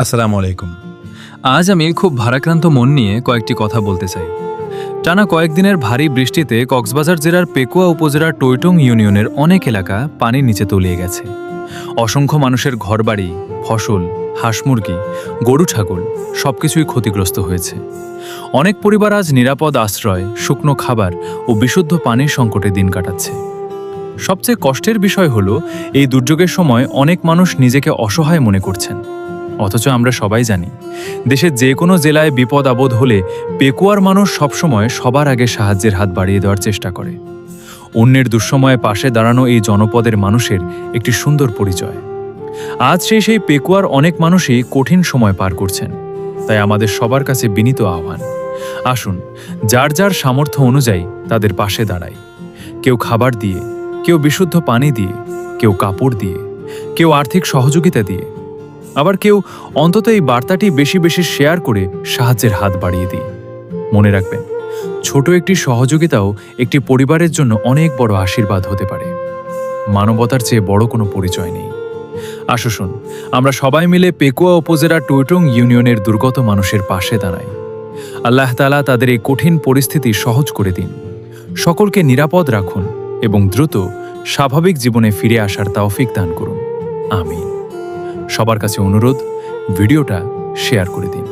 আসসালামু আলাইকুম। আজ আমি খুব ভারাক্রান্ত মন নিয়ে কয়েকটি কথা বলতে চাই। টানা কয়েকদিনের ভারী বৃষ্টিতে কক্সবাজার জেলার পেকুয়া উপজেলার টৈটং ইউনিয়নের অনেক এলাকা পানির নিচে তলিয়ে গেছে। অসংখ্য মানুষের ঘরবাড়ি, ফসল, হাঁস মুরগি, গরু ছাগল সবকিছুই ক্ষতিগ্রস্ত হয়েছে। অনেক পরিবার আজ নিরাপদ আশ্রয়, শুকনো খাবার ও বিশুদ্ধ পানির সংকটে দিন কাটাচ্ছে। সবচেয়ে কষ্টের বিষয় হলো এই দুর্যোগের সময় অনেক মানুষ নিজেকে অসহায় মনে করছেন। অথচ আমরা সবাই জানি, দেশের যে কোনো জেলায় বিপদ আপদ হলে পেকুয়ার মানুষ সবসময় সবার আগে সাহায্যের হাত বাড়িয়ে দেওয়ার চেষ্টা করে। অন্যের দুঃসময়ে পাশে দাঁড়ানো এই জনপদের মানুষের একটি সুন্দর পরিচয়। আজ সেই পেকুয়ার অনেক মানুষই কঠিন সময় পার করছেন। তাই আমাদের সবার কাছে বিনীত আহ্বান, আসুন যার যার সামর্থ্য অনুযায়ী তাদের পাশে দাঁড়াই। কেউ খাবার দিয়ে, কেউ বিশুদ্ধ পানি দিয়ে, কেউ কাপড় দিয়ে, কেউ আর্থিক সহযোগিতা দিয়ে, আবার কেউ অন্তত এই বার্তাটি বেশি বেশি শেয়ার করে সাহায্যের হাত বাড়িয়ে দিই। মনে রাখবেন, ছোট একটি সহযোগিতাও একটি পরিবারের জন্য অনেক বড় আশীর্বাদ হতে পারে। মানবতার চেয়ে বড় কোনো পরিচয় নেই। আসুন আমরা সবাই মিলে পেকুয়া উপজেলার টৈটং ইউনিয়নের দুর্গত মানুষের পাশে দাঁড়াই। আল্লাহ তাআলা তাদের এই কঠিন পরিস্থিতি সহজ করে দিন। সকলকে নিরাপদ রাখুন এবং দ্রুত স্বাভাবিক জীবনে ফিরে আসার তৌফিক দান করুন। আমিন। সবার কাছে অনুরোধ, ভিডিওটা শেয়ার করে দিন।